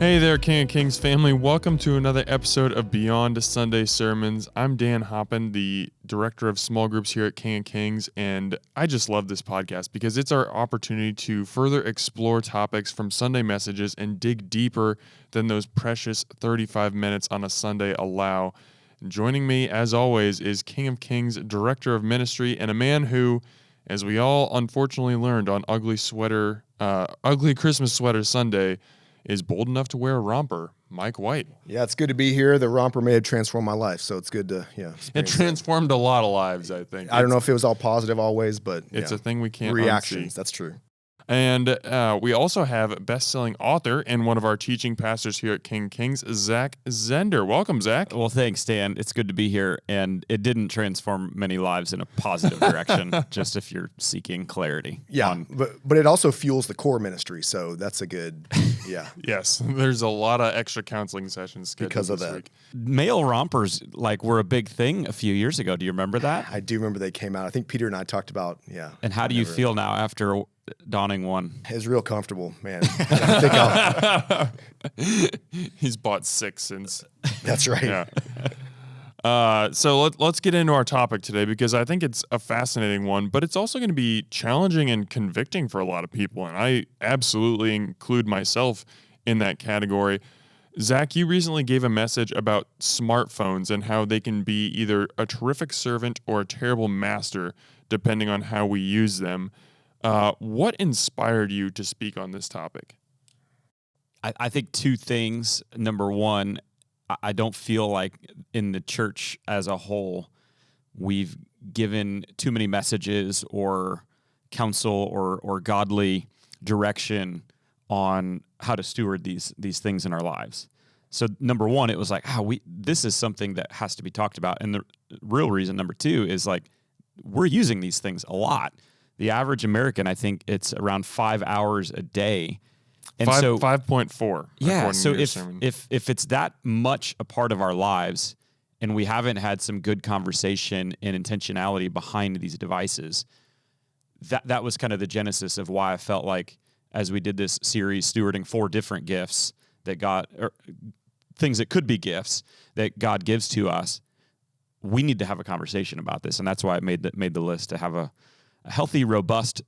Hey there, King of Kings family. Welcome to another episode of Beyond Sunday Sermons. I'm Dan Hoppen, the director of small groups here at King of Kings, and I just love this podcast because it's our opportunity to further explore topics from Sunday messages and dig deeper than those precious 35 minutes on a Sunday allow. And joining me, as always, is King of Kings director of ministry and a man who, as we all unfortunately learned on Ugly Christmas Sweater Sunday, is bold enough to wear a romper, Mike White. Yeah, it's good to be here. The romper may have transformed my life, so it's good to, It transformed a lot of lives, I think. I don't know if it was all positive always, but it's a thing we can't reactions. unsee. That's true. And we also have best-selling author and one of our teaching pastors here at King Kings, Zach Zehnder. Welcome, Zach. Well, thanks, Dan. It's good to be here, and it didn't transform many lives in a positive direction, just if you're seeking clarity. Yeah, but it also fuels the core ministry, so that's a good, yeah. Yes, there's a lot of extra counseling sessions scheduled because of this that. week. Male rompers were a big thing a few years ago. Do you remember that? I do remember they came out. I think Peter and I talked about, And how do you feel now after donning one? It's real comfortable, man. I think He's bought 6 since. That's right. Yeah. So let's get into our topic today because I think it's a fascinating one, but it's also going to be challenging and convicting for a lot of people, and I absolutely include myself in that category. Zach, you recently gave a message about smartphones and how they can be either a terrific servant or a terrible master, depending on how we use them. What inspired you to speak on this topic? I think two things. Number one, I don't feel like in the church as a whole, we've given too many messages or counsel or godly direction on how to steward these things in our lives. So number one, it was like, this is something that has to be talked about. And the real reason, number two, is like we're using these things a lot. The average American, I think it's around 5 hours a day. And 5.4. Yeah. So if it's that much a part of our lives and we haven't had some good conversation and intentionality behind these devices, that was kind of the genesis of why I felt like as we did this series, stewarding 4 different gifts things that could be gifts that God gives to us, we need to have a conversation about this. And that's why I made the list to have a healthy, robust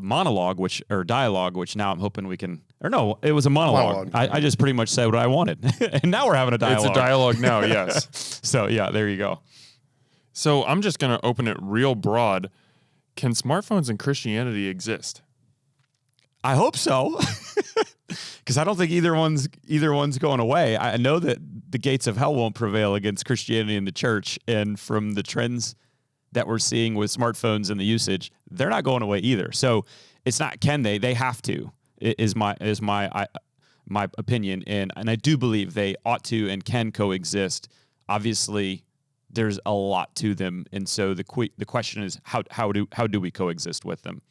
monologue, dialogue, which now I'm hoping we can. Or no, it was a monologue. I just pretty much said what I wanted, and now we're having a dialogue. It's a dialogue now, yes. So yeah, there you go. So I'm just going to open it real broad. Can smartphones and Christianity exist? I hope so, because I don't think either one's going away. I know that the gates of hell won't prevail against Christianity in the church, and from the trends that we're seeing with smartphones and the usage, they're not going away either. So it's not can they have to, is my opinion. And I do believe they ought to and can coexist. Obviously, there's a lot to them. And so the question is, how do we coexist with them?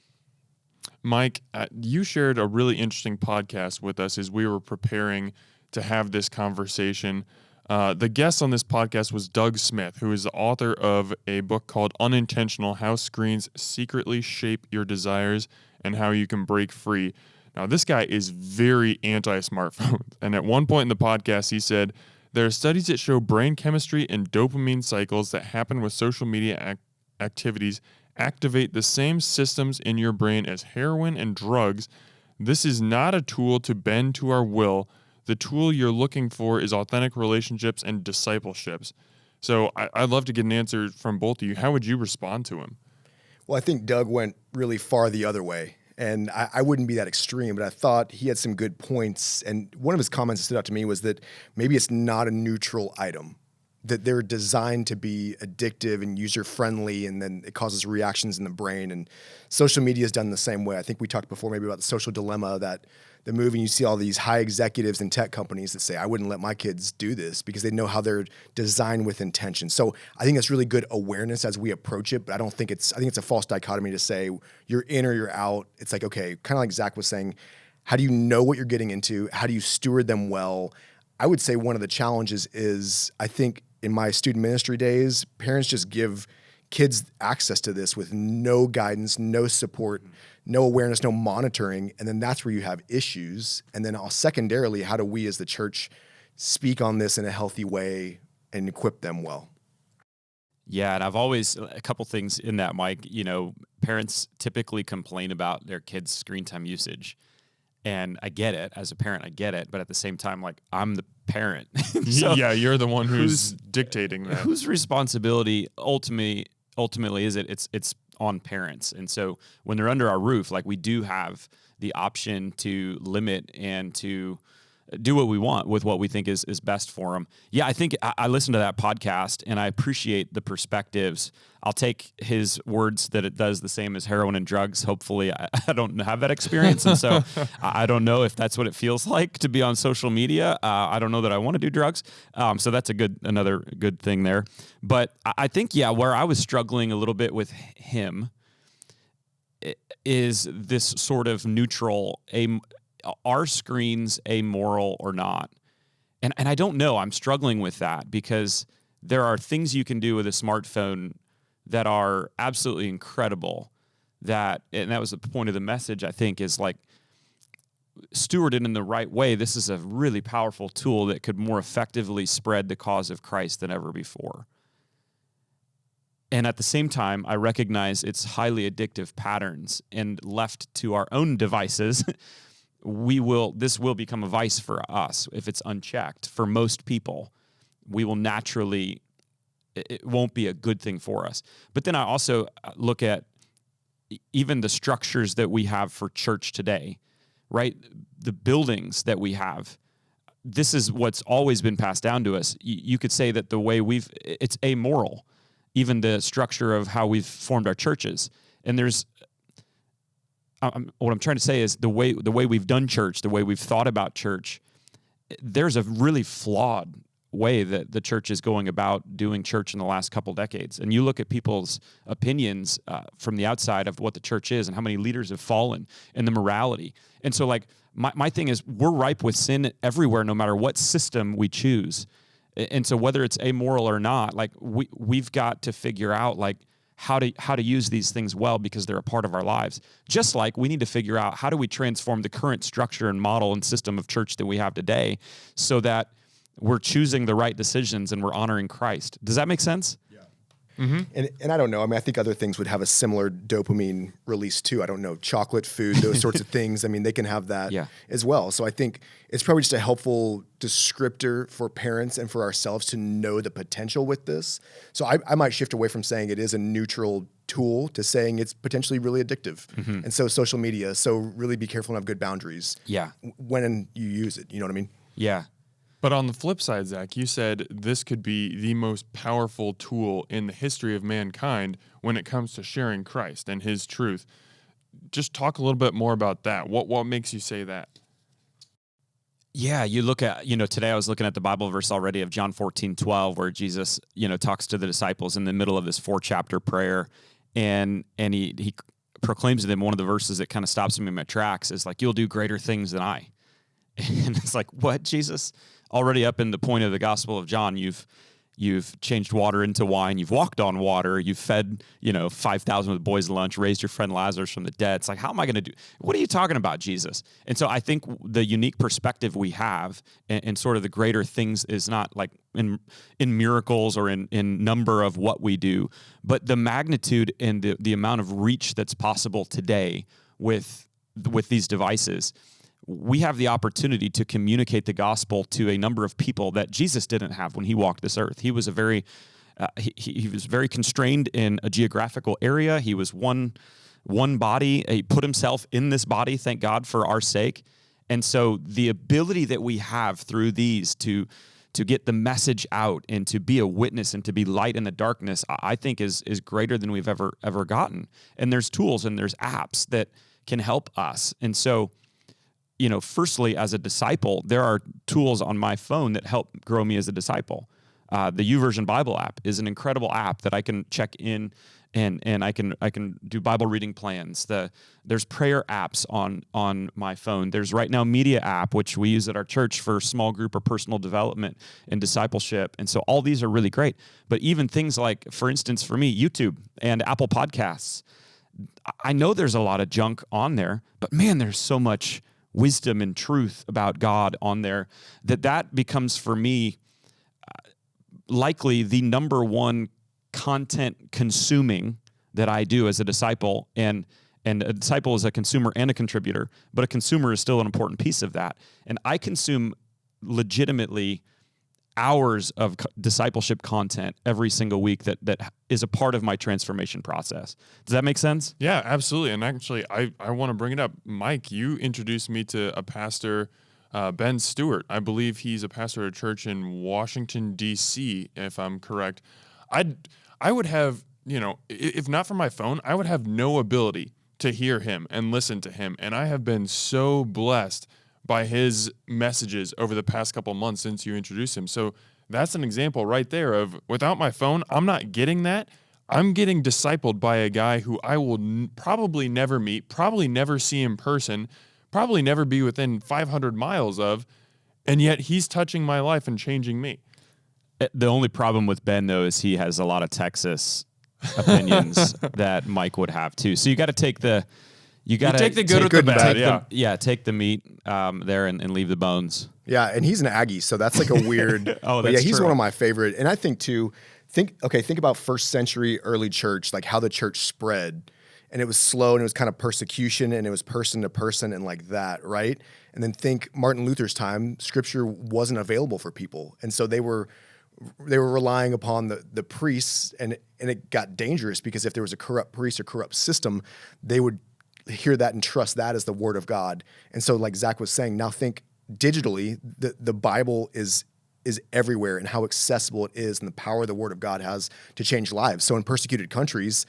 Mike, you shared a really interesting podcast with us as we were preparing to have this conversation. The guest on this podcast was Doug Smith, who is the author of a book called Unintentional: How Screens Secretly Shape Your Desires and How You Can Break Free. Now, this guy is very anti-smartphone. And at one point in the podcast, he said, there are studies that show brain chemistry and dopamine cycles that happen with social media activities activate the same systems in your brain as heroin and drugs. This is not a tool to bend to our will. The tool you're looking for is authentic relationships and discipleships. So I'd love to get an answer from both of you. How would you respond to him? Well, I think Doug went really far the other way, and I wouldn't be that extreme, but I thought he had some good points. And one of his comments that stood out to me was that maybe it's not a neutral item, that they're designed to be addictive and user-friendly, and then it causes reactions in the brain. And social media is done the same way. I think we talked before maybe about the social dilemma, that the movie, you see all these high executives in tech companies that say, I wouldn't let my kids do this because they know how they're designed with intention. So I think that's really good awareness as we approach it, but I think it's a false dichotomy to say you're in or you're out. It's like, okay, kind of like Zach was saying, how do you know what you're getting into? How do you steward them well? I would say one of the challenges is, I think in my student ministry days, parents just give kids access to this with no guidance, no support, no awareness, no monitoring. And then that's where you have issues. And then secondarily, how do we as the church speak on this in a healthy way and equip them well? Yeah, and I've always, a couple things in that, Mike. Parents typically complain about their kids' screen time usage. And I get it. As a parent, I get it. But at the same time, like, I'm the parent. So yeah, you're the one who's dictating that. Whose responsibility ultimately is it? It's on parents. And so when they're under our roof, like, we do have the option to limit and to do what we want with what we think is best for them. Yeah, I think I listened to that podcast and I appreciate the perspectives. I'll take his words that it does the same as heroin and drugs. Hopefully I don't have that experience. And so I don't know if that's what it feels like to be on social media. I don't know that I want to do drugs. So that's another good thing there. But I think, where I was struggling a little bit with him is this sort of neutral, are screens amoral or not? And I don't know. I'm struggling with that because there are things you can do with a smartphone that are absolutely incredible. And that was the point of the message, I think, is like, stewarded in the right way. This is a really powerful tool that could more effectively spread the cause of Christ than ever before. And at the same time, I recognize its highly addictive patterns, and left to our own devices, this will become a vice for us if it's unchecked. For most people, we will naturally, it won't be a good thing for us. But then I also look at even the structures that we have for church today, right? The buildings that we have. This is what's always been passed down to us. You could say that the way it's amoral, even the structure of how we've formed our churches. And what I'm trying to say is the way we've done church, the way we've thought about church, there's a really flawed way that the church is going about doing church in the last couple decades. And you look at people's opinions from the outside of what the church is and how many leaders have fallen and the morality. And so, like, my thing is, we're ripe with sin everywhere, no matter what system we choose. And so whether it's amoral or not, like, we've got to figure out, like, how to use these things well, because they're a part of our lives. Just like we need to figure out, how do we transform the current structure and model and system of church that we have today so that we're choosing the right decisions and we're honoring Christ. Does that make sense? Yeah. Mm-hmm. And I don't know. I mean, I think other things would have a similar dopamine release too. I don't know, chocolate, food, those sorts of things. I mean, they can have that as well. So I think it's probably just a helpful descriptor for parents and for ourselves to know the potential with this. So I might shift away from saying it is a neutral tool to saying it's potentially really addictive. Mm-hmm. And so social media, so really be careful and have good boundaries when you use it. You know what I mean? Yeah. But on the flip side, Zach, you said this could be the most powerful tool in the history of mankind when it comes to sharing Christ and his truth. Just talk a little bit more about that. What makes you say that? Yeah, you look at, today I was looking at the Bible verse already of John 14:12, where Jesus, talks to the disciples in the middle of this 4-chapter prayer. And he proclaims to them, one of the verses that kind of stops me in my tracks is like, "You'll do greater things than I." And it's like, what, Jesus? Already up in the point of the Gospel of John, you've changed water into wine, you've walked on water, you've fed 5,000 with boys' lunch, raised your friend Lazarus from the dead. It's like, how am I going to do? What are you talking about, Jesus? And so I think the unique perspective we have and sort of the greater things is not like in miracles or in number of what we do, but the magnitude and the amount of reach that's possible today with these devices. We have the opportunity to communicate the gospel to a number of people that Jesus didn't have when he walked this earth. He was he was very constrained in a geographical area. He was one body. He put himself in this body, thank God, for our sake. And so the ability that we have through these to get the message out and to be a witness and to be light in the darkness, I think is greater than we've ever gotten. And there's tools and there's apps that can help us. And so, firstly, as a disciple, there are tools on my phone that help grow me as a disciple. The YouVersion Bible app is an incredible app that I can check in and I can do Bible reading plans. There's prayer apps on my phone. There's Right Now Media app, which we use at our church for small group or personal development and discipleship. And so all these are really great. But even things like, for instance, for me, YouTube and Apple Podcasts, I know there's a lot of junk on there, but man, there's so much wisdom and truth about God on there that becomes for me likely the number one content consuming that I do as a disciple, and a disciple is a consumer and a contributor, but a consumer is still an important piece of that. And I consume legitimately hours of discipleship content every single week that is a part of my transformation process. Does that make sense? Yeah, absolutely. And actually, I want to bring it up. Mike, you introduced me to a pastor, Ben Stewart. I believe he's a pastor at a church in Washington, D.C., if I'm correct. I would have, if not for my phone, I would have no ability to hear him and listen to him. And I have been so blessed by his messages over the past couple months since you introduced him. So that's an example right there of, without my phone, I'm not getting that. I'm getting discipled by a guy who I will probably never meet, probably never see in person, probably never be within 500 miles of, and yet he's touching my life and changing me. The only problem with Ben, though, is he has a lot of Texas opinions that Mike would have, too. So you got to take the... You got to take the good with the bad. Take the meat there and leave the bones. Yeah, and he's an Aggie, so that's like a weird... he's true. one of my favorite. And I think, too, think about first century early church, like how the church spread. And it was slow, and it was kind of persecution, and it was person to person and like that, right? And then think Martin Luther's time, scripture wasn't available for people. And so they were relying upon the priests, and it got dangerous because if there was a corrupt priest or corrupt system, they would hear that and trust that as the word of God. And so like Zach was saying, now think digitally, the Bible is everywhere, and how accessible it is, and the power the word of God has to change lives. So in persecuted countries,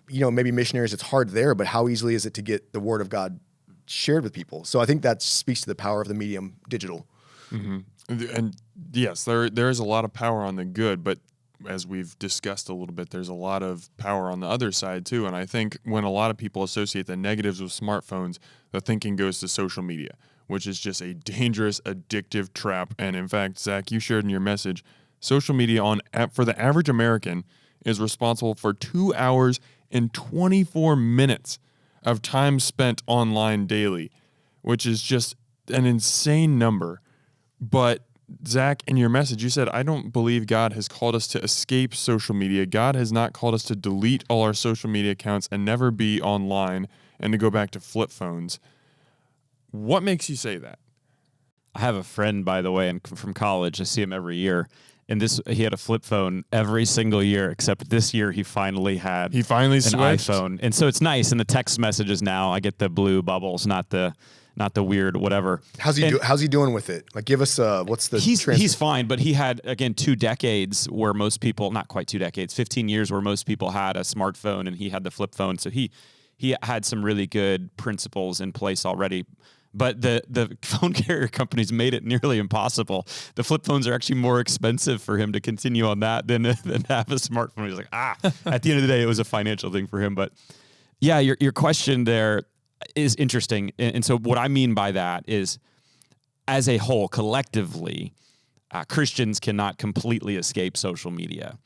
maybe missionaries, it's hard there, but how easily is it to get the word of God shared with people? So I think that speaks to the power of the medium digital. Mm-hmm. And yes, there is a lot of power on the good, but as we've discussed a little bit, there's a lot of power on the other side too. And I think when a lot of people associate the negatives with smartphones, the thinking goes to social media, which is just a dangerous, addictive trap. And in fact, Zach, you shared in your message, social media for the average American is responsible for 2 hours and 24 minutes of time spent online daily, which is just an insane number. But Zach, in your message, you said, I don't believe God has called us to escape social media. God has not called us to delete all our social media accounts and never be online and to go back to flip phones. What makes you say that? I have a friend, by the way, from college. I see him every year. And he had a flip phone every single year, except this year he finally switched an iPhone. And so it's nice. And the text messages now, I get the blue bubbles, not the weird whatever. How's he doing with it? Like, give us what's the he's fine, but he had, again, 2 decades where most people, not quite 2 decades, 15 years where most people had a smartphone, and he had the flip phone. So he had some really good principles in place already. But the phone carrier companies made it nearly impossible. The flip phones are actually more expensive for him to continue on that than have a smartphone. He's like, at the end of the day, it was a financial thing for him. But yeah, your question there is interesting. And so what I mean by that is, as a whole, collectively, Christians cannot completely escape social media.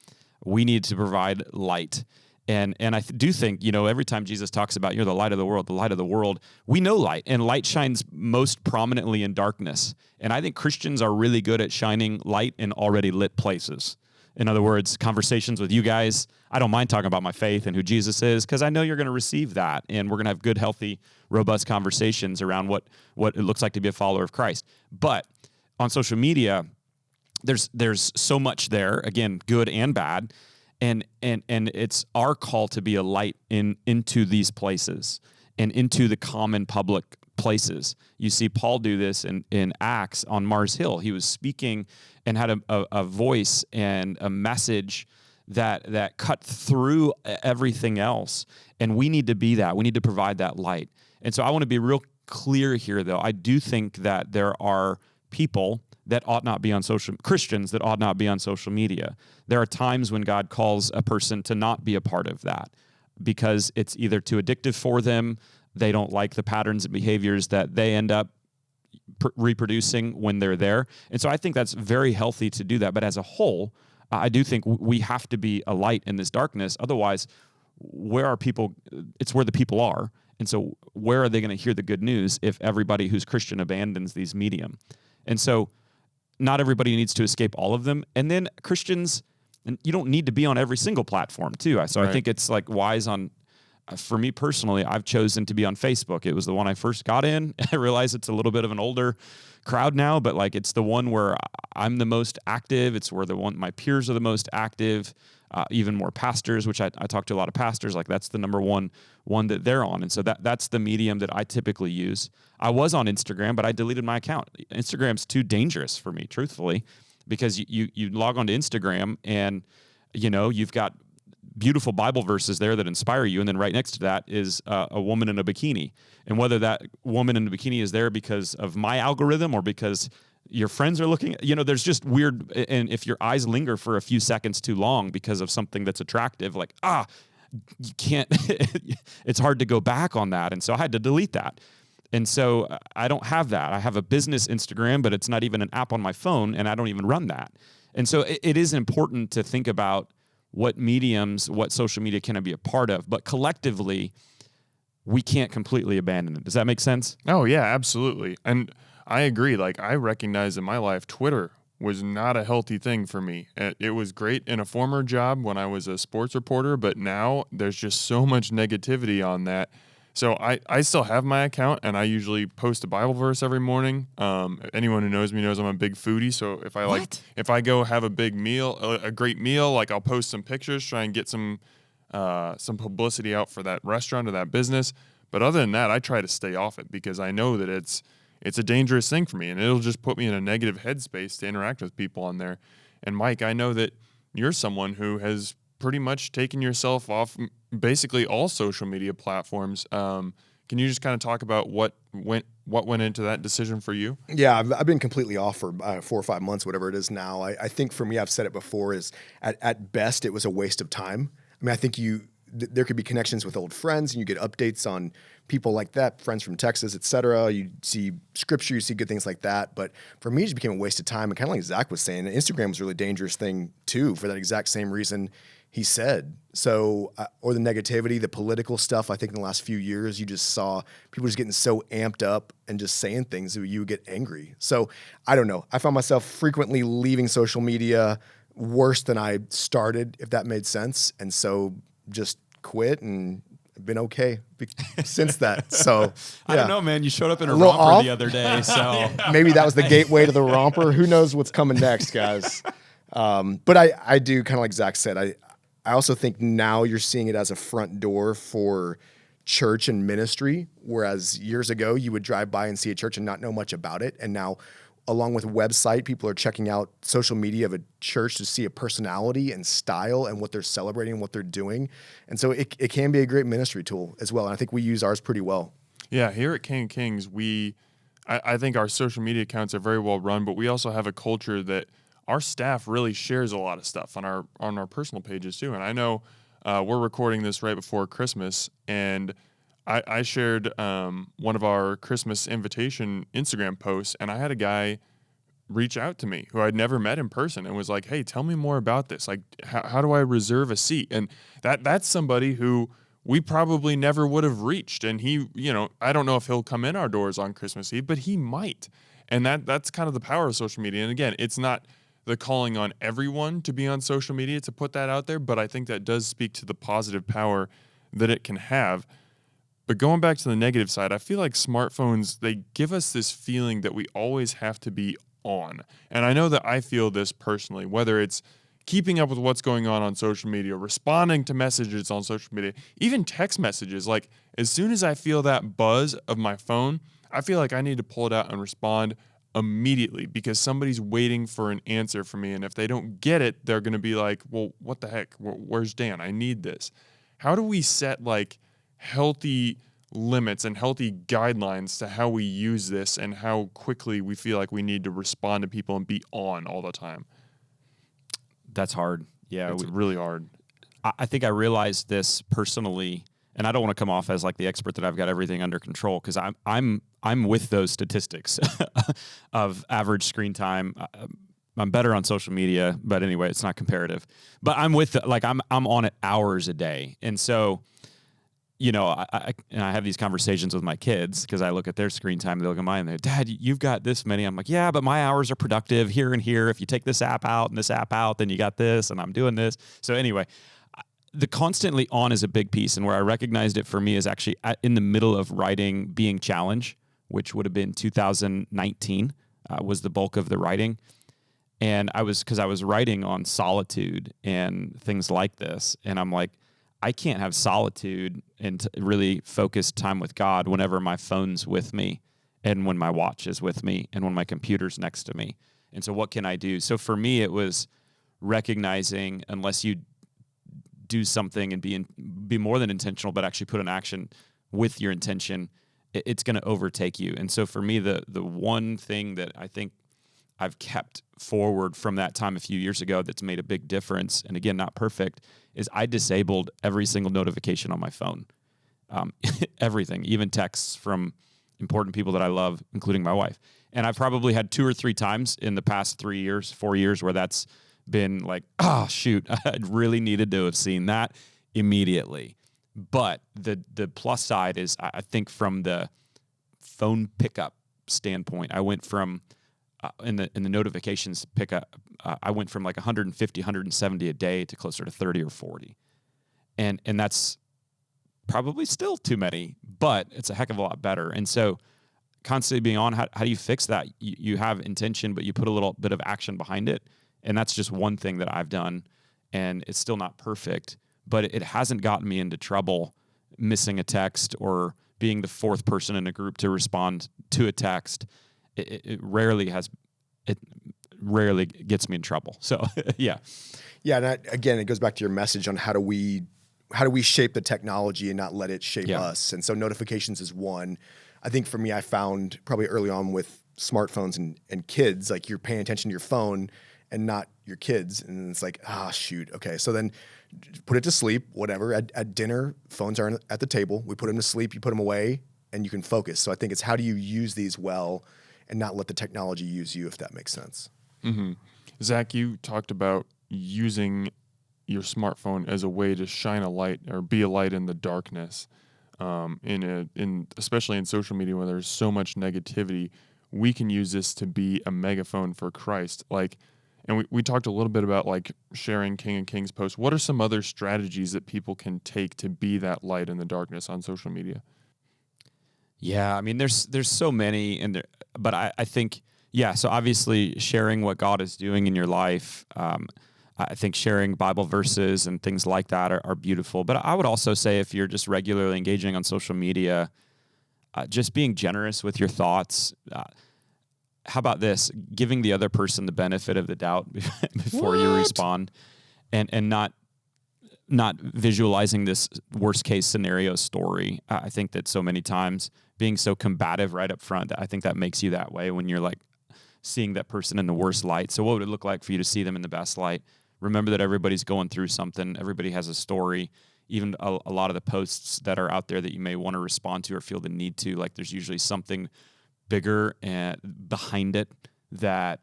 We need to provide light. And I do think, every time Jesus talks about, you're the light of the world, we know light, and light shines most prominently in darkness. And I think Christians are really good at shining light in already lit places. In other words, conversations with you guys, I don't mind talking about my faith and who Jesus is, because I know you're going to receive that, and we're going to have good, healthy, robust conversations around what it looks like to be a follower of Christ. But on social media, there's so much there, again, good and bad. And it's our call to be a light into these places and into the common public places. You see Paul do this in Acts on Mars Hill. He was speaking and had a voice and a message that cut through everything else. And we need to be that. We need to provide that light. And so I want to be real clear here, though. I do think that there are people that ought not be on Christians that ought not be on social media. There are times when God calls a person to not be a part of that because it's either too addictive for them, they don't like the patterns and behaviors that they end up reproducing when they're there. And so I think that's very healthy to do that. But as a whole, I do think we have to be a light in this darkness. Otherwise, where are people? It's where the people are. And so where are they going to hear the good news if everybody who's Christian abandons these medium? And so not everybody needs to escape all of them. And then Christians, and you don't need to be on every single platform too. So I think it's like wise on, for me personally, I've chosen to be on Facebook. It was the one I first got in. I realize it's a little bit of an older crowd now, but like it's the one where I'm the most active. It's where my peers are the most active, even more pastors, which I talk to a lot of pastors. Like that's the number one that they're on. And so that's the medium that I typically use. I was on Instagram, but I deleted my account. Instagram's too dangerous for me, truthfully, because you log onto Instagram and, you've got beautiful Bible verses there that inspire you. And then right next to that is a woman in a bikini. And whether that woman in a bikini is there because of my algorithm or because your friends are looking, there's just weird. And if your eyes linger for a few seconds too long because of something that's attractive, like, you can't, it's hard to go back on that. And so I had to delete that. And so I don't have that. I have a business Instagram, but it's not even an app on my phone, and I don't even run that. And so it is important to think about what social media can I be a part of, but collectively, we can't completely abandon it. Does that make sense? Oh, yeah, absolutely. And I agree. Like, I recognize in my life, Twitter was not a healthy thing for me. It was great in a former job when I was a sports reporter, but now there's just so much negativity on that. So I still have my account, and I usually post a Bible verse every morning. Anyone who knows me knows I'm a big foodie. So if I go have a big meal, a great meal, like I'll post some pictures, try and get some publicity out for that restaurant or that business. But other than that, I try to stay off it because I know that it's a dangerous thing for me, and it'll just put me in a negative headspace to interact with people on there. And Mike, I know that you're someone who has pretty much taken yourself off basically all social media platforms. Can you just kind of talk about what went into that decision for you? Yeah, I've been completely off for 4 or 5 months, whatever it is now. I think for me, I've said it before, is at best, it was a waste of time. I mean, I think there could be connections with old friends, and you get updates on people like that, friends from Texas, et cetera. You see scripture, you see good things like that. But for me, it just became a waste of time. And kind of like Zach was saying, Instagram was a really dangerous thing too, for that exact same reason he said. So, or the negativity, the political stuff. I think in the last few years, you just saw people just getting so amped up and just saying things that you would get angry. So I don't know. I found myself frequently leaving social media worse than I started, if that made sense. And so just quit, and been okay since that. So yeah. I don't know, man. You showed up in a little romper off. the other day, so Maybe that was the gateway to the romper. Who knows what's coming next, guys? But I do kind of like Zach said. I also think now you're seeing it as a front door for church and ministry, whereas years ago you would drive by and see a church and not know much about it. And now, along with website, people are checking out social media of a church to see a personality and style and what they're celebrating and what they're doing. And so it can be a great ministry tool as well. And I think we use ours pretty well. Yeah, here at King of Kings, I think our social media accounts are very well run, but we also have a culture that our staff really shares a lot of stuff on our personal pages too. And I know we're recording this right before Christmas, and I shared one of our Christmas invitation Instagram posts, and I had a guy reach out to me who I'd never met in person and was like, "Hey, tell me more about this. Like, how do I reserve a seat?" And that's somebody who we probably never would have reached. And he, I don't know if he'll come in our doors on Christmas Eve, but he might. And that's kind of the power of social media. And again, it's not the calling on everyone to be on social media to put that out there, but I think that does speak to the positive power that it can have. But going back to the negative side, I feel like smartphones, they give us this feeling that we always have to be on. And I know that I feel this personally, whether it's keeping up with what's going on social media, responding to messages on social media, even text messages. Like, as soon as I feel that buzz of my phone, I feel like I need to pull it out and respond immediately because somebody's waiting for an answer from me. And if they don't get it, they're going to be like, well, what the heck? Where's Dan? I need this. How do we set like healthy limits and healthy guidelines to how we use this and how quickly we feel like we need to respond to people and be on all the time. That's hard. Yeah, It's really hard. I think I realized this personally, and I don't want to come off as like the expert that I've got everything under control, because I'm with those statistics of average screen time. I'm better on social media, but anyway, it's not comparative. But I'm with I'm on it hours a day, and so I have these conversations with my kids because I look at their screen time, they look at mine, and they're, Dad, you've got this many. I'm like, yeah, but my hours are productive here and here. If you take this app out and this app out, then you got this, and I'm doing this. So anyway, the constantly on is a big piece, and where I recognized it for me is actually in the middle of writing Being Challenge, which would have been 2019 was the bulk of the writing. And I was writing on solitude and things like this. And I'm like, I can't have solitude and really focused time with God whenever my phone's with me and when my watch is with me and when my computer's next to me. And so what can I do? So for me, it was recognizing unless you do something and be more than intentional, but actually put an action with your intention, it's going to overtake you. And so for me, the one thing that I think I've kept forward from that time a few years ago that's made a big difference, and again, not perfect, is I disabled every single notification on my phone. Everything, even texts from important people that I love, including my wife. And I've probably had 2 or 3 times in the past 3 years, 4 years, where that's been like, oh, shoot, I really needed to have seen that immediately. But the plus side is, I think from the phone pickup standpoint, I went from in the notifications pickup, I went from like 150, 170 a day to closer to 30 or 40. And that's probably still too many, but it's a heck of a lot better. And so constantly being on, how do you fix that? You have intention, but you put a little bit of action behind it. And that's just one thing that I've done. And it's still not perfect, but it hasn't gotten me into trouble missing a text or being the 4th person in a group to respond to a text. It rarely gets me in trouble. So yeah. And again, it goes back to your message on how do we shape the technology and not let it shape us. And so notifications is one. I think for me, I found probably early on with smartphones and kids, like you're paying attention to your phone and not your kids. And it's like, shoot. Okay. So then put it to sleep, whatever. At dinner, phones are at the table. We put them to sleep, you put them away, and you can focus. So I think it's how do you use these well and not let the technology use you, if that makes sense. Mm-hmm. Zach, you talked about using your smartphone as a way to shine a light or be a light in the darkness. Especially in social media where there's so much negativity, we can use this to be a megaphone for Christ. And we talked a little bit about like sharing King and King's posts. What are some other strategies that people can take to be that light in the darkness on social media? Yeah, I mean, there's so many, but I think, so obviously sharing what God is doing in your life, I think sharing Bible verses and things like that are beautiful. But I would also say if you're just regularly engaging on social media, just being generous with your thoughts. How about this? Giving the other person the benefit of the doubt before you respond, and not visualizing this worst case scenario story. I think that so many times being so combative right up front, I think that makes you that way when you're like seeing that person in the worst light. So what would it look like for you to see them in the best light? Remember that everybody's going through something. Everybody has a story. Even a lot of the posts that are out there that you may want to respond to or feel the need to, like there's usually something bigger and behind it that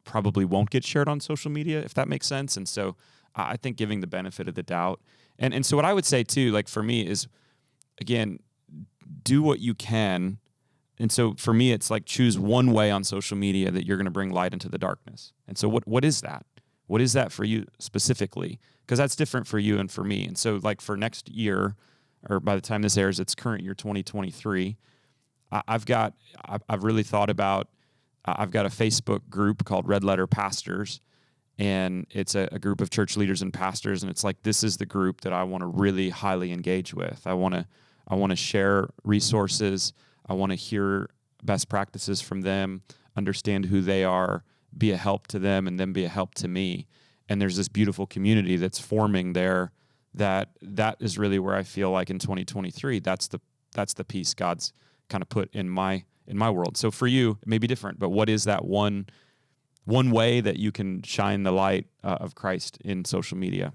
probably won't get shared on social media, if that makes sense. And so I think giving the benefit of the doubt. And so what I would say too, like for me is, again, do what you can. And so for me, it's like choose one way on social media that you're going to bring light into the darkness. And so what is that? What is that for you specifically? Because that's different for you and for me. And so like for next year, or by the time this airs, it's current year 2023, I've really thought about, I've got a Facebook group called Red Letter Pastors, and it's a group of church leaders and pastors, and it's like, this is the group that I want to really highly engage with. I want to share resources. I want to hear best practices from them, understand who they are, be a help to them, and then be a help to me. And there's this beautiful community that's forming there that is really where I feel like in 2023, that's that's the piece God's kind of put in my world. So for you, it may be different, but what is that one way that you can shine the light of Christ in social media?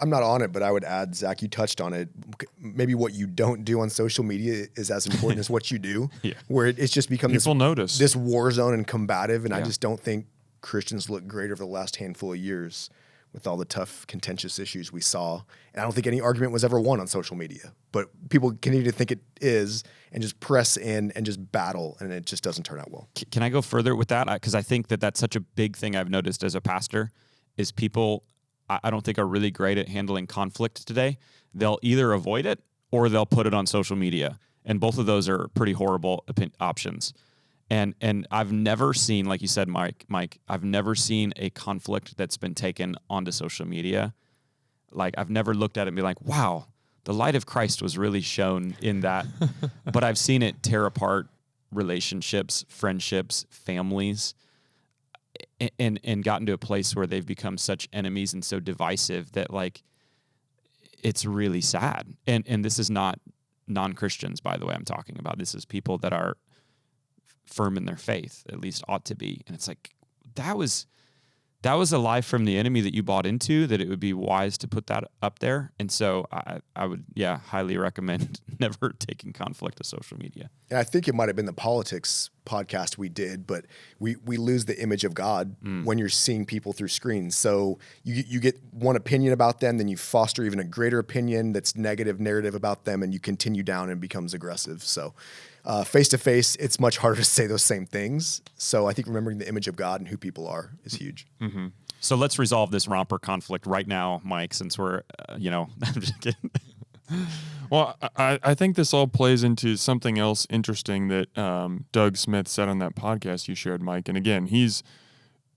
I'm not on it, but I would add, Zach, you touched on it. Maybe what you don't do on social media is as important as what you do, where it's just become this war zone and combative. And I just don't think Christians look great over the last handful of years with all the tough, contentious issues we saw. And I don't think any argument was ever won on social media, but people continue to think it is and just press in and just battle, and it just doesn't turn out well. Can I go further with that? Because I think that that's such a big thing I've noticed as a pastor is people, I don't think, are really great at handling conflict today. They'll either avoid it or they'll put it on social media. And both of those are pretty horrible options. And I've never seen, like you said, Mike, I've never seen a conflict that's been taken onto social media. Like, I've never looked at it and be like, wow, the light of Christ was really shown in that. But I've seen it tear apart relationships, friendships, families, and gotten to a place where they've become such enemies and so divisive that, like, it's really sad. And this is not non-Christians, by the way, I'm talking about. This is people that are firm in their faith, at least ought to be. And it's like, that was a lie from the enemy that you bought into, that it would be wise to put that up there. And so I would, highly recommend never taking conflict to social media. And I think it might have been the politics podcast we did, but we lose the image of God when you're seeing people through screens. So you get one opinion about them, then you foster even a greater opinion that's negative narrative about them, and you continue down and it becomes aggressive. So face-to-face, it's much harder to say those same things. So I think remembering the image of God and who people are is huge. Mm-hmm. So let's resolve this romper conflict right now, Mike, since we're, I'm just kidding. Well, I think this all plays into something else interesting that Doug Smith said on that podcast you shared, Mike. And again, he's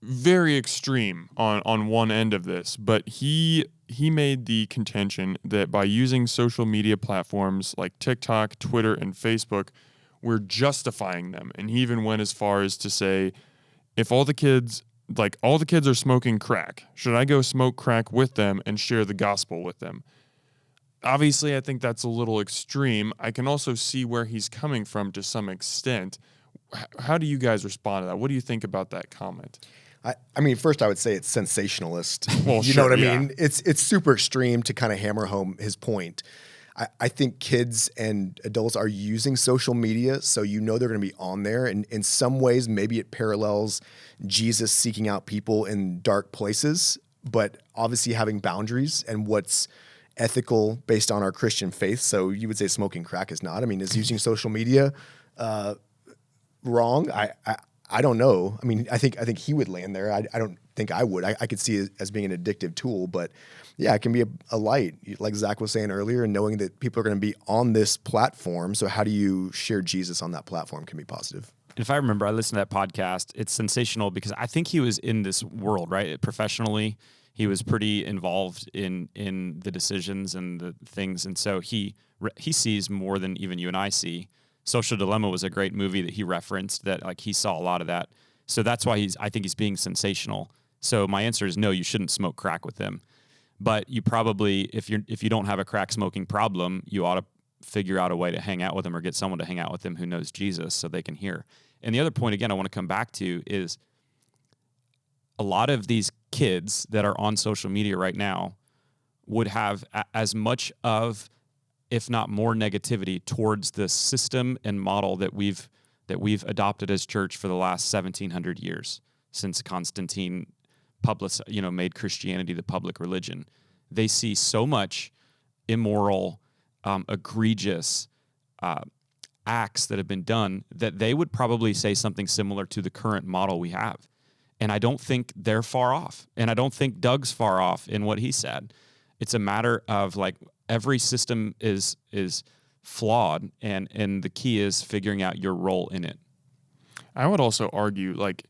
very extreme on one end of this, but he made the contention that by using social media platforms like TikTok, Twitter, and Facebook, we're justifying them. And he even went as far as to say, if all the kids are smoking crack, should I go smoke crack with them and share the gospel with them? Obviously, I think that's a little extreme. I can also see where he's coming from to some extent. How do you guys respond to that? What do you think about that comment? I mean, first I would say it's sensationalist. Well, you know what I mean? It's super extreme to kind of hammer home his point. I think kids and adults are using social media, so they're going to be on there. And in some ways, maybe it parallels Jesus seeking out people in dark places, but obviously having boundaries and what's ethical based on our Christian faith. So you would say smoking crack is not. I mean, is using social media wrong? I don't know. I mean, I think he would land there. I don't think I would. I could see it as being an addictive tool, but yeah, it can be a light, like Zach was saying earlier, and knowing that people are going to be on this platform. So how do you share Jesus on that platform can be positive. If I remember, I listened to that podcast. It's sensational because I think he was in this world, right? Professionally, he was pretty involved in the decisions and the things, and so he sees more than even you and I see. Social Dilemma was a great movie that he referenced. That like he saw a lot of that, so that's why I think he's being sensational. So my answer is no, you shouldn't smoke crack with him. But you probably, if you don't have a crack smoking problem, you ought to figure out a way to hang out with him or get someone to hang out with him who knows Jesus so they can hear. And the other point, again, I want to come back to is a lot of these kids that are on social media right now would have as much of, if not more, negativity towards the system and model that we've adopted as church for the last 1,700 years since Constantine made Christianity the public religion. They see so much immoral, egregious acts that have been done that they would probably say something similar to the current model we have. And I don't think they're far off. And I don't think Doug's far off in what he said. It's a matter of like every system is flawed, and the key is figuring out your role in it. I would also argue like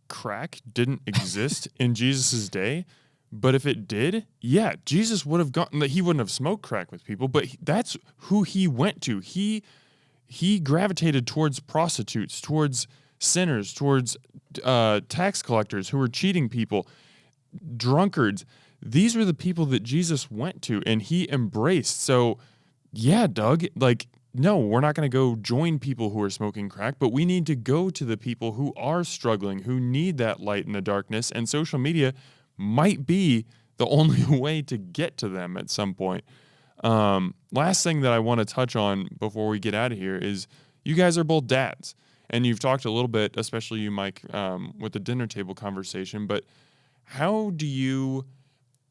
crack didn't exist in Jesus's day, but if it did, yeah, Jesus would have he wouldn't have smoked crack with people, but that's who he went to. He gravitated towards prostitutes, towards sinners, towards tax collectors who were cheating people, drunkards. These were the people that Jesus went to and he embraced. So yeah, Doug, like no, we're not going to go join people who are smoking crack, but we need to go to the people who are struggling, who need that light in the darkness. And social media might be the only way to get to them at some point. Last thing that I want to touch on before we get out of here is you guys are both dads. And you've talked a little bit, especially you, Mike, with the dinner table conversation. But how do you,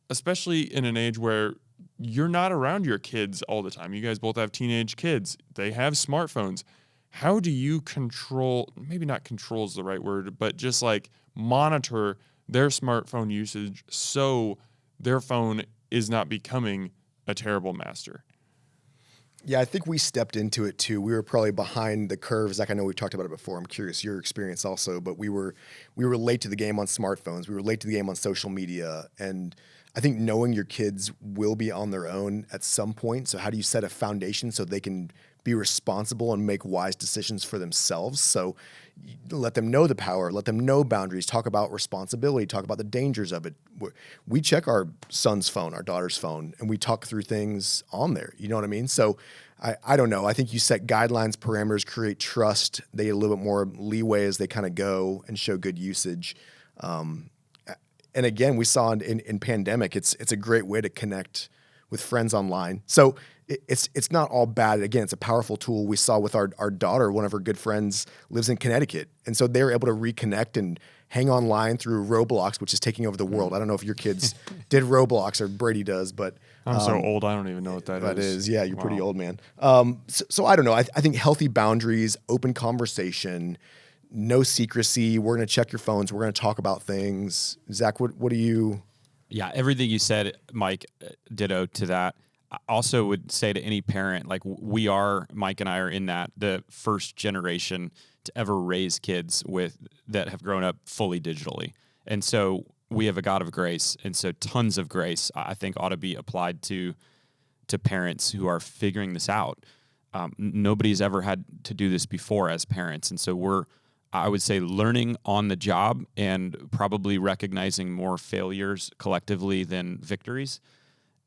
especially in an age where you're not around your kids all the time, you guys both have teenage kids, they have smartphones. How do you control, maybe not control is the right word, but just like monitor their smartphone usage so their phone is not becoming a terrible master? Yeah, I think we stepped into it too. We were probably behind the curve. Zach, I know we've talked about it before. I'm curious your experience also, but we were late to the game on smartphones. We were late to the game on social media. And I think knowing your kids will be on their own at some point. So how do you set a foundation so they can be responsible and make wise decisions for themselves? So let them know the power, let them know boundaries, talk about responsibility, talk about the dangers of it. We check our son's phone, our daughter's phone, and we talk through things on there. You know what I mean? So I don't know. I think you set guidelines, parameters, create trust. They get a little bit more leeway as they kind of go and show good usage. And again, we saw in pandemic, it's a great way to connect with friends online. So it's not all bad. Again, it's a powerful tool. We saw with our daughter, one of her good friends lives in Connecticut. And so they were able to reconnect and hang online through Roblox, which is taking over the world. I don't know if your kids did Roblox or Brady does, but I'm so old, I don't even know what that is. Yeah, you're Wow. pretty old, man. So I don't know. I think healthy boundaries, open conversation, no secrecy. We're going to check your phones. We're going to talk about things. Zach, what do you... Yeah, everything you said, Mike, ditto to that. I also would say to any parent, like Mike and I are in the first generation to ever raise kids that have grown up fully digitally. And so we have a God of grace. And so tons of grace, I think, ought to be applied to parents who are figuring this out. Nobody's ever had to do this before as parents. And so I would say, learning on the job and probably recognizing more failures collectively than victories.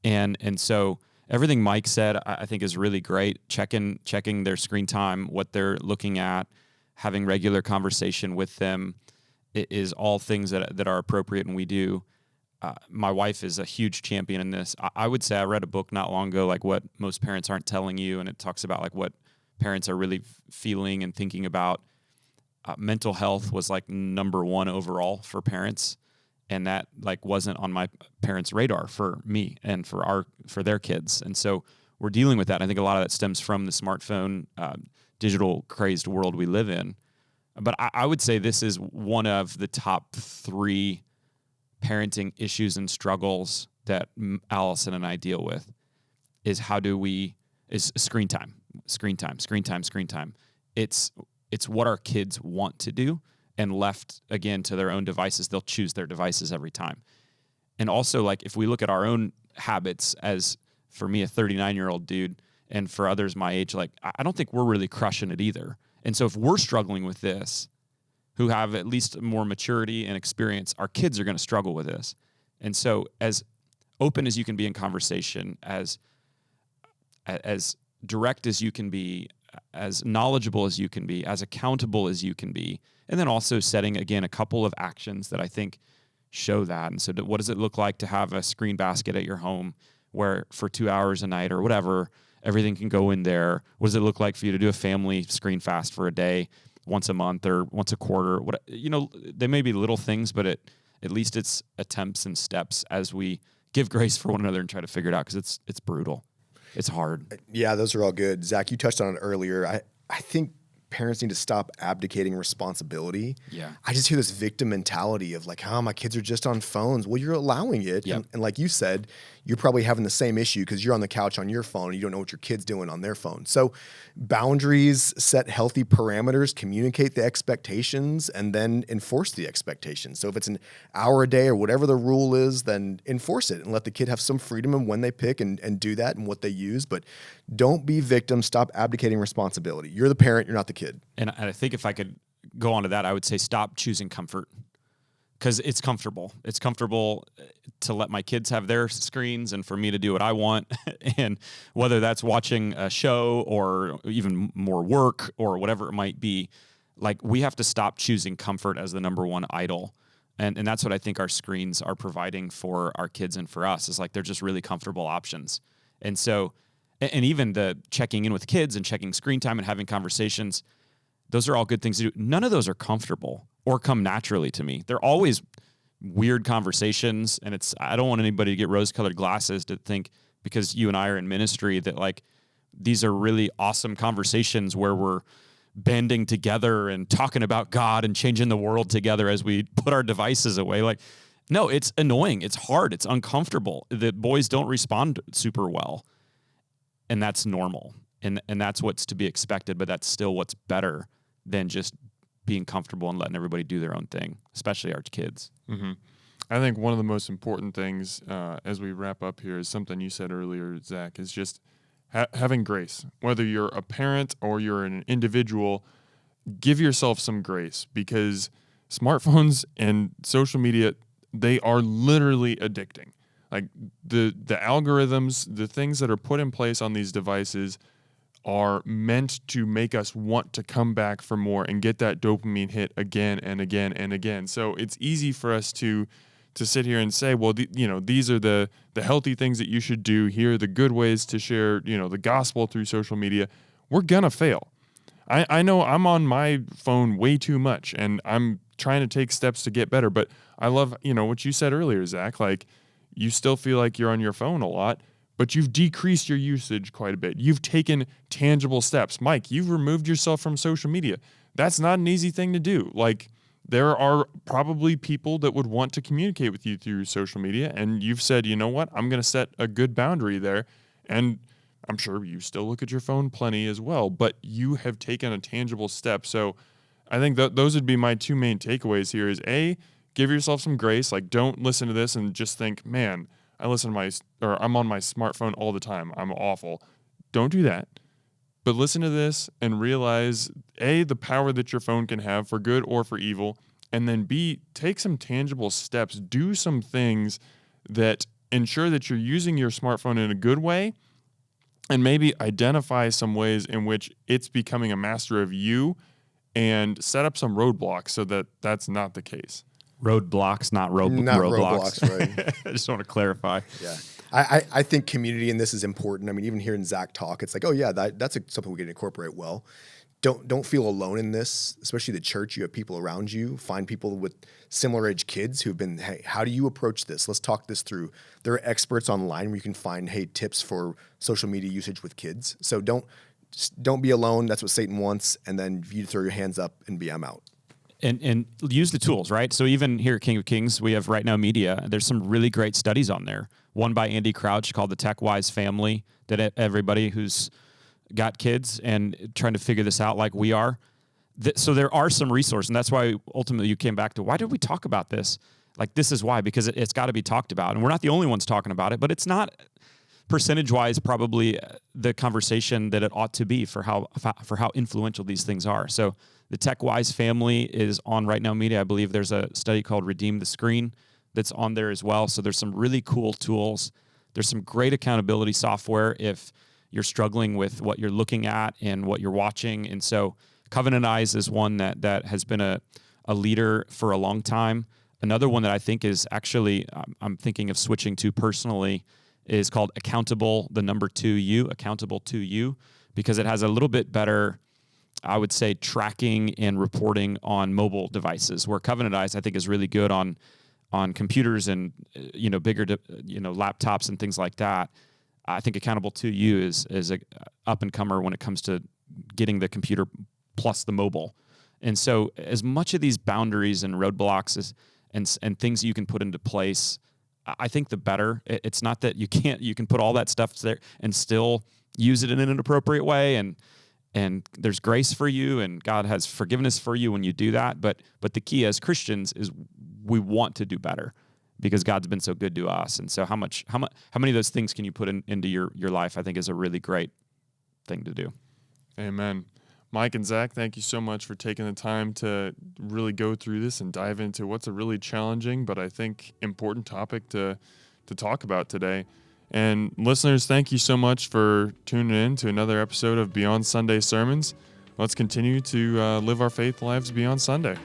And so everything Mike said, I think, is really great. Checking their screen time, what they're looking at, having regular conversation with them is all things that are appropriate, and we do. My wife is a huge champion in this. I would say I read a book not long ago, like What Most Parents Aren't Telling You, and it talks about like what parents are really feeling and thinking about. Mental health was like number one overall for parents, and that like wasn't on my parents' radar for me and for their kids. And so we're dealing with that. I think a lot of that stems from the smartphone, digital crazed world we live in. But I would say this is one of the top 3 parenting issues and struggles that Allison and I deal with is screen time. It's what our kids want to do, and left, again, to their own devices, they'll choose their devices every time. And also, like, if we look at our own habits, as for me, a 39-year-old dude, and for others my age, like, I don't think we're really crushing it either. And so if we're struggling with this, who have at least more maturity and experience, our kids are going to struggle with this. And so as open as you can be in conversation, as direct as you can be, as knowledgeable as you can be, as accountable as you can be, and then also setting, again, a couple of actions that I think show that. And so what does it look like to have a screen basket at your home where for 2 hours a night or whatever, everything can go in there? What does it look like for you to do a family screen fast for a day, once a month or once a quarter? They may be little things, but at least it's attempts and steps as we give grace for one another and try to figure it out, because it's brutal. It's hard. Yeah, those are all good. Zach, you touched on it earlier. I think parents need to stop abdicating responsibility. Yeah. I just hear this victim mentality of like, my kids are just on phones. Well, you're allowing it. Yep. And like you said, you're probably having the same issue because you're on the couch on your phone and you don't know what your kid's doing on their phone. So boundaries, set healthy parameters, communicate the expectations, and then enforce the expectations. So if it's an hour a day or whatever the rule is, then enforce it and let the kid have some freedom in when they pick and do that and what they use. But don't be victim. Stop abdicating responsibility. You're the parent. You're not the kid. And I think if I could go on to that, I would say stop choosing comfort. because it's comfortable. It's comfortable to let my kids have their screens and for me to do what I want. And whether that's watching a show or even more work or whatever it might be, like we have to stop choosing comfort as the number one idol. And that's what I think our screens are providing for our kids and for us, is like they're just really comfortable options. And so, and even the checking in with kids and checking screen time and having conversations, those are all good things to do. None of those are comfortable or come naturally to me. They're always weird conversations, and I don't want anybody to get rose-colored glasses to think because you and I are in ministry that like these are really awesome conversations where we're banding together and talking about God and changing the world together as we put our devices away. Like, no, it's annoying. It's hard. It's uncomfortable. The boys don't respond super well, and that's normal. And that's what's to be expected, but that's still what's better than just being comfortable and letting everybody do their own thing, especially our kids. Mm-hmm. I think one of the most important things as we wrap up here is something you said earlier, Zach, is just having grace. Whether you're a parent or you're an individual, give yourself some grace, because smartphones and social media, they are literally addicting. Like the algorithms, the things that are put in place on these devices are meant to make us want to come back for more and get that dopamine hit again and again and again. So it's easy for us to sit here and say, well, these are the healthy things that you should do. Here are the good ways to share, the gospel through social media. We're gonna fail. I know I'm on my phone way too much, and I'm trying to take steps to get better. But I love, what you said earlier, Zach. Like, you still feel like you're on your phone a lot, but you've decreased your usage quite a bit. You've taken tangible steps. Mike, you've removed yourself from social media. That's not an easy thing to do. Like, there are probably people that would want to communicate with you through social media, and you've said, you know what, I'm going to set a good boundary there. And I'm sure you still look at your phone plenty as well, but you have taken a tangible step. So I think those would be my two main takeaways here is A, give yourself some grace. Like, don't listen to this and just think, man, I'm on my smartphone all the time, I'm awful. Don't do that. But listen to this and realize, A, the power that your phone can have for good or for evil, and then B, take some tangible steps. Do some things that ensure that you're using your smartphone in a good way, and maybe identify some ways in which it's becoming a master of you, and set up some roadblocks so that that's not the case. Roadblocks, not roadblocks, right? I just want to clarify. Yeah. I think community in this is important. I mean, even hearing Zach talk, it's like, oh yeah, that's something we can incorporate well. Don't feel alone in this, especially the church. You have people around you. Find people with similar age kids who've been, hey, how do you approach this? Let's talk this through. There are experts online where you can find, hey, tips for social media usage with kids. So don't be alone. That's what Satan wants. And then you throw your hands up and be, I'm out. And use the tools, right? So even here at King of Kings, we have Right Now Media. There's some really great studies on there. One by Andy Crouch called The Tech Wise Family, that everybody who's got kids and trying to figure this out like we are. So there are some resources, and that's why ultimately you came back to, why did we talk about this? Like, this is why, because it's got to be talked about. And we're not the only ones talking about it, but it's not percentage-wise probably the conversation that it ought to be for how influential these things are. So the Tech Wise Family is on Right Now Media. I believe there's a study called Redeem the Screen that's on there as well. So there's some really cool tools. There's some great accountability software if you're struggling with what you're looking at and what you're watching. And so Covenant Eyes is one that has been a leader for a long time. Another one that I think is actually, I'm thinking of switching to personally, is called Accountable, the number 2U, Accountable 2U, because it has a little bit better, I would say, tracking and reporting on mobile devices, where Covenant Eyes, I think, is really good on computers and bigger laptops and things like that. I think Accountable 2U is a up and comer when it comes to getting the computer plus the mobile. And so, as much of these boundaries and roadblocks and things you can put into place, I think the better. It's not that you can put all that stuff there and still use it in an appropriate way, and there's grace for you, and God has forgiveness for you when you do that. But the key as Christians is we want to do better because God's been so good to us. And so how many of those things can you put into your life, I think, is a really great thing to do. Amen. Mike and Zach, thank you so much for taking the time to really go through this and dive into what's a really challenging but I think important topic to talk about today. And listeners, thank you so much for tuning in to another episode of Beyond Sunday Sermons. Let's continue to live our faith lives beyond Sunday.